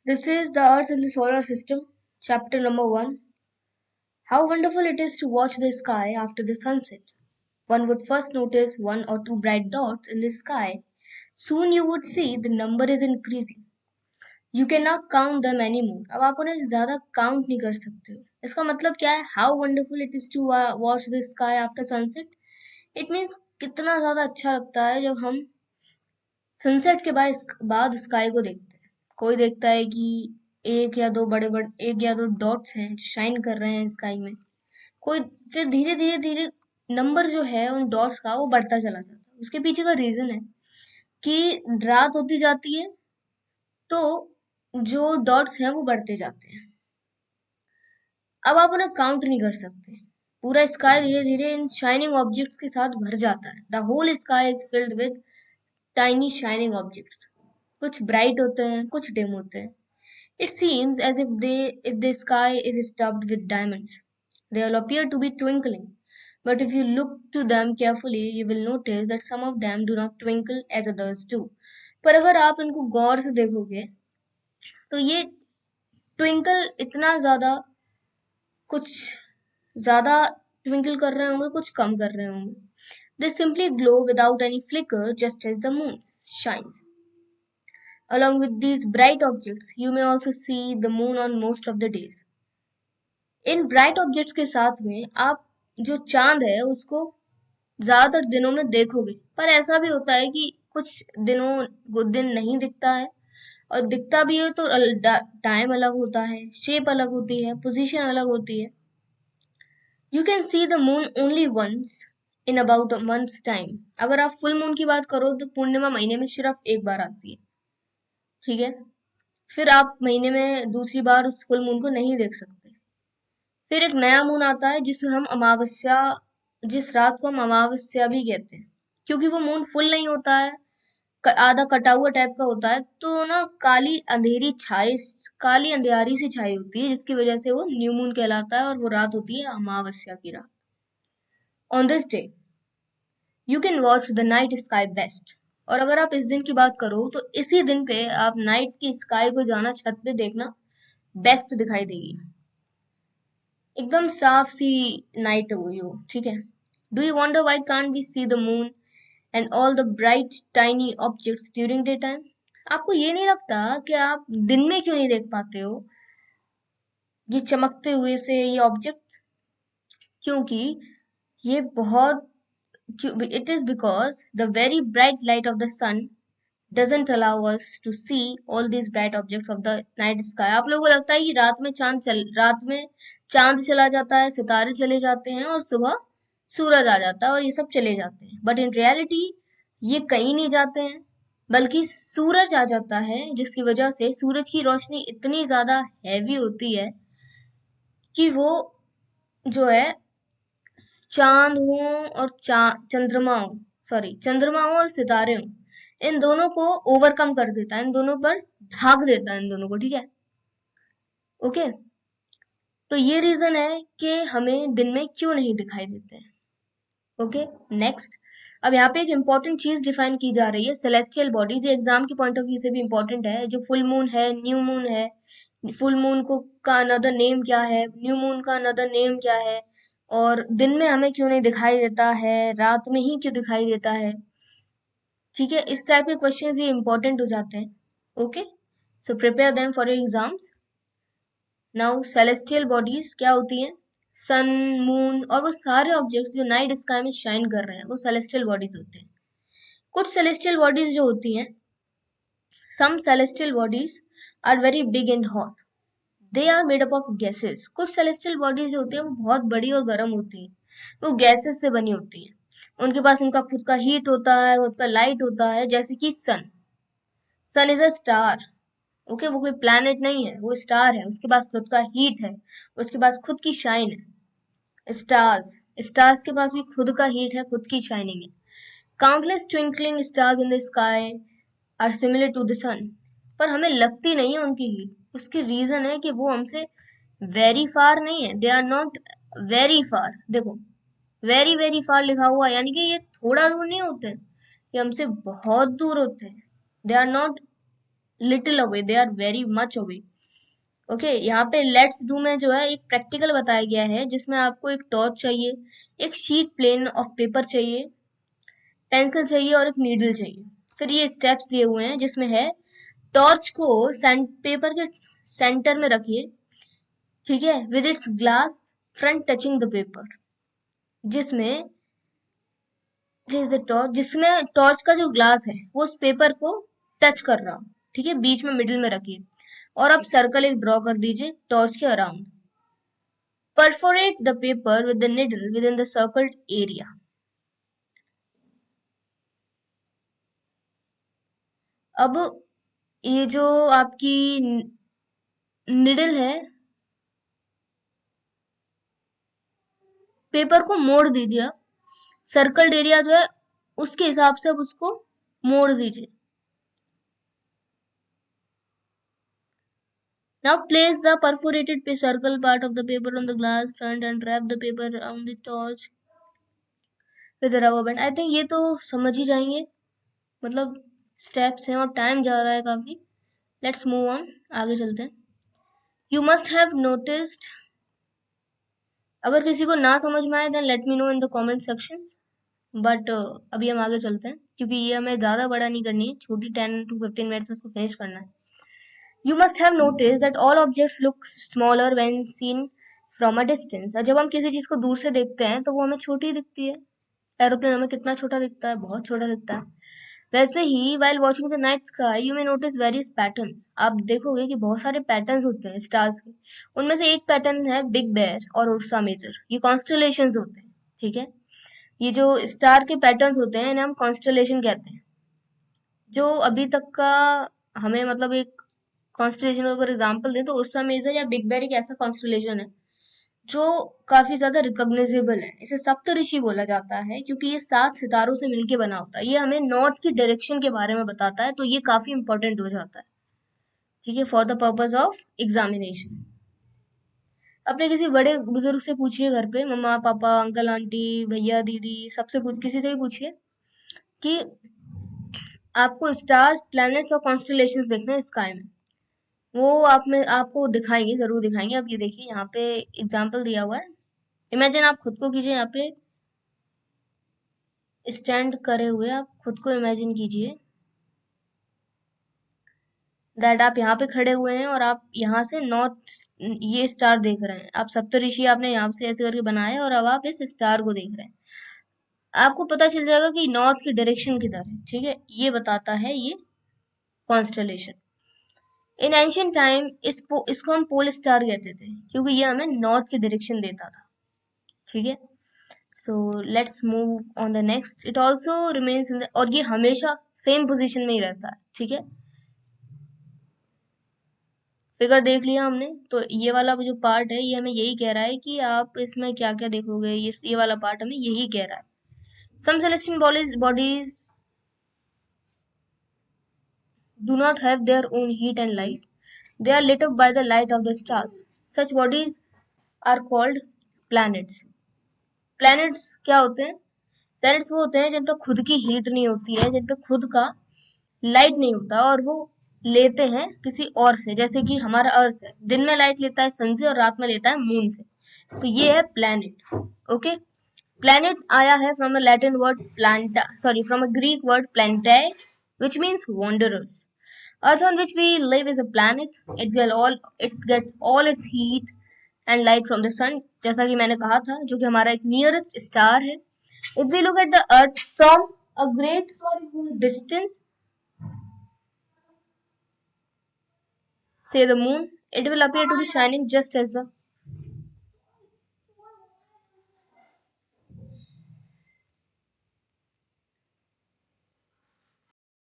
This is the Earth in the Solar System, chapter number 1. How wonderful it is to watch the sky after the sunset. One would first notice one or two bright dots in the sky. Soon you would see the number is increasing. You cannot count them anymore. अब आप उन्हें ज़्यादा count नहीं कर सकते हो. इसका मतलब क्या है? How wonderful it is to watch the sky after sunset. It means कितना ज़्यादा अच्छा लगता है जब हम सनसेट के बाद स्काई को देखते हैं. कोई देखता है कि एक या दो डॉट्स हैं जो शाइन कर रहे हैं स्काई में. कोई फिर धीरे धीरे धीरे नंबर जो है उन डॉट्स का वो बढ़ता चला जाता है. उसके पीछे का रीजन है कि रात होती जाती है तो जो डॉट्स हैं वो बढ़ते जाते हैं. अब आप उन्हें काउंट नहीं कर सकते. पूरा स्काई धीरे धीरे इन शाइनिंग ऑब्जेक्ट्स के साथ भर जाता है. The whole sky is filled with tiny shining objects. कुछ ब्राइट होते हैं, कुछ डिम होते हैं. It seems as if the sky is stuffed with diamonds. They all appear to be twinkling, but if you look to them carefully, you will notice that some of them do not twinkle as others do. पर अगर आप इनको गौर से देखोगे तो ये twinkle इतना ज्यादा कुछ ज्यादा ट्विंकल कर रहे होंगे, कुछ कम कर रहे होंगे. They simply glow without any flicker, just as the moon shines. Along with these bright objects, you may also see the moon on most of the days. In bright objects के साथ में आप जो चांद है उसको ज्यादातर दिनों में देखोगे. पर ऐसा भी होता है कि कुछ दिन नहीं दिखता है, और दिखता भी है तो टाइम अलग होता है, शेप अलग होती है, पोजीशन अलग होती है. You can see the moon only once in about a months time. अगर आप फुल मून की बात करो तो पूर्णिमा महीने में सिर्फ एक बार आती है. ठीक है. फिर आप महीने में दूसरी बार उस फुल मून को नहीं देख सकते. फिर एक नया मून आता है जिस रात को हम अमावस्या भी कहते हैं, क्योंकि वो मून फुल नहीं होता है, आधा कटा हुआ टाइप का होता है. तो ना काली अंधियारी सी छाई होती है, जिसकी वजह से वो न्यू मून कहलाता है, और वो रात होती है अमावस्या की रात. On this day you can watch the night sky best. और अगर आप इस दिन की बात करो तो इसी दिन पे आप नाइट की स्काई को जाना, छत पे देखना बेस्ट दिखाई देगी. एकदम साफ सी नाइट हो गई हो. ठीक है. Do you wonder why can't we see the moon and all the bright tiny objects during day time. आपको ये नहीं लगता कि आप दिन में क्यों नहीं देख पाते हो ये चमकते हुए से ये ऑब्जेक्ट? क्योंकि ये बहुत it is because the very bright light of the sun doesn't allow us to see all these bright objects of the night sky. आप लोगों को लगता है कि रात में चांद चला जाता है, सितारे चले जाते हैं, और सुबह सूरज आ जाता है और ये सब चले जाते हैं. बट इन रियलिटी ये कहीं नहीं जाते हैं, बल्कि सूरज आ जाता है, जिसकी वजह से सूरज की रोशनी इतनी ज्यादा हैवी होती है कि वो जो है चांद हो और चंद्रमा हो, चंद्रमा हो और सितारे हो, इन दोनों को ओवरकम कर देता है, इन दोनों पर ढाक देता है इन दोनों को. ठीक है. ओके. तो ये रीजन है कि हमें दिन में क्यों नहीं दिखाई देते हैं. ओके. नेक्स्ट. अब यहाँ पे एक इंपॉर्टेंट चीज डिफाइन की जा रही है, सेलेस्टियल बॉडीज. ये एग्जाम के पॉइंट ऑफ व्यू से भी इंपॉर्टेंट है. जो फुल मून है, न्यू मून है, फुल मून को का अनदर नेम क्या है, न्यू मून का अनदर नेम क्या है, और दिन में हमें क्यों नहीं दिखाई देता है, रात में ही क्यों दिखाई देता है. ठीक है. इस टाइप के क्वेश्चंस ये इंपॉर्टेंट हो जाते हैं. Okay. So prepare them for your exams. Now celestial bodies क्या होती हैं? सन, मून और वो सारे ऑब्जेक्ट्स जो नाइट स्काई में शाइन कर रहे हैं वो सेलेस्टियल बॉडीज होते हैं. कुछ सेलेस्टियल बॉडीज जो होती हैं, some celestial bodies are very big and hot. They are made up of gases. कुछ सेलेस्टियल बॉडीज जो होती है वो बहुत बड़ी और गर्म होती है, वो गैसेस से बनी होती है. उनके पास उनका खुद का हीट होता है, खुद का लाइट होता है, जैसे कि सन. सन इज अ स्टार. ओके. वो कोई प्लैनेट नहीं है, वो स्टार है. उसके पास खुद का हीट है, उसके पास खुद की शाइन है. स्टार्स के पास भी खुद का हीट है, खुद की शाइनिंग है. Countless twinkling stars in the sky are similar to the sun. पर हमें लगती नहीं है उनकी हीट. उसकी रीजन है कि वो हमसे वेरी फार नहीं है. They are not very far. देखो, वेरी वेरी फार लिखा हुआ है, यानी कि ये थोड़ा दूर नहीं होते, ये हमसे बहुत दूर होते हैं. They are not little away, they are very much away. Okay, यहाँ पे लेट्स डू में जो है एक प्रैक्टिकल बताया गया है जिसमें आपको एक टॉर्च चाहिए, एक शीट प्लेन ऑफ पेपर चाहिए, पेंसिल चाहिए और एक नीडल चाहिए। फिर ये स्टेप्स दिए हुए हैं जिसमें है टॉर्च को पेपर के सेंटर में रखिए, ठीक है, with its glass front touching the paper, जिसमें प्लेस द टॉर्च, जिसमें टॉर्च का जो ग्लास है वो उस पेपर को टच कर रहा हो, ठीक है, बीच में मिडिल में रखिए, और आप सर्कल एक ड्रॉ कर दीजिए टॉर्च के around. Perforate the paper with the needle with in the circled area. अब ये जो आपकी निडल है, पेपर को मोड़ दीजिए आप, सर्कल्ड एरिया जो है उसके हिसाब से अब उसको मोड़ दीजिए। Now place the perforated circle part of the paper on the glass front and wrap the paper around the torch with a rubber band. I think ये तो समझ ही जाएंगे, मतलब स्टेप्स हैं और टाइम जा रहा है काफी। लेट्स मूव ऑन, आगे चलते हैं। यू मस्ट हैव नोटिस्ड, अगर किसी को ना समझ में आए then let me know in the comment sections, but अभी हम आगे चलते हैं क्योंकि ये हमें ज़्यादा बड़ा नहीं करनी है, छोटी 10 to 15 मिनट्स में इसको फिनिश करना है। You must have noticed that all objects look smaller when seen from a distance. जब हम किसी चीज को दूर से देखते हैं तो वो हमें छोटी दिखती है। एरोप्लेन हमें कितना छोटा दिखता है, बहुत छोटा दिखता है। वैसे ही while watching the night sky you may notice various patterns. आप देखोगे कि बहुत सारे पैटर्न्स होते हैं स्टार्स के। उनमें से एक पैटर्न है बिग बेयर और उर्सा मेजर, ये कॉन्स्टलेशंस होते हैं, ठीक है। ये जो स्टार के पैटर्न्स होते हैं इन्हें हम कॉन्स्टलेशन कहते हैं। जो अभी तक का हमें मतलब एक कॉन्स्टलेशन अगर एग्जांपल दें तो उर्सा मेजर या बिग बेर एक ऐसा कॉन्स्टलेशन है जो काफी ज्यादा रिकॉग्नाइजेबल है। इसे सप्तऋषि बोला जाता है क्योंकि ये 7 सितारों से मिलके बना होता है। ये हमें नॉर्थ की डायरेक्शन के बारे में बताता है, तो ये काफी इंपॉर्टेंट हो जाता है, ठीक है, for the purpose of examination. अपने किसी बड़े बुजुर्ग से पूछिए घर पे, मम्मा पापा अंकल आंटी भैया दीदी, सबसे पूछ, किसी से भी पूछिए कि आपको स्टार्स प्लैनेट्स और कॉन्स्टलेशंस देखना है स्काई में, वो आप में आपको दिखाएंगे, जरूर दिखाएंगे। अब ये देखिए यहाँ पे एग्जाम्पल दिया हुआ है। इमेजिन, आप खुद को कीजिए यहाँ पे स्टैंड करे हुए, आप खुद को इमेजिन कीजिए दैट आप यहाँ पे खड़े हुए हैं और आप यहाँ से नॉर्थ ये स्टार देख रहे हैं। आप सप्तऋषि आपने यहाँ से ऐसे करके बनाया है और अब आप इस स्टार को देख रहे हैं। आपको पता चल जाएगा कि नॉर्थ की डायरेक्शन किधर है, ठीक है, ये बताता है ये कॉन्स्टलेशन। इन एंशियंट टाइम इसको हम पोल स्टार कहते थे क्योंकि ये हमें नॉर्थ की डायरेक्शन देता था, ठीक है। So let's move on the next. It also remains in the, और ये हमेशा सेम पोजीशन में ही रहता है, ठीक है। फिगर देख लिया हमने, तो ये वाला जो पार्ट है ये हमें यही कह रहा है कि आप इसमें क्या क्या देखोगे, ये वाला पार्ट हमें यही कह रहा है। Some celestial bodies do not have their own heat and light. They are lit up by the light of the stars. Such bodies are called planets. Planets क्या होते हैं? Planets वो होते हैं जिन पर खुद की हीट नहीं होती है, जिन पर खुद का लाइट नहीं होता और वो लेते हैं किसी और से, जैसे कि हमारा अर्थ है, दिन में लाइट लेता है सन से और रात में लेता है मून से, तो ये है प्लैनेट। ओके, प्लैनेट आया है from a Latin word planta, sorry from a Greek word plantae which means wanderers. Earth on which we live is a planet. It gets all its heat and light from the sun, जैसा कि मैंने कहा था, जो कि हमारा एक nearest star है। If we look at the Earth from a great distance, say the moon, it will appear to be shining just as the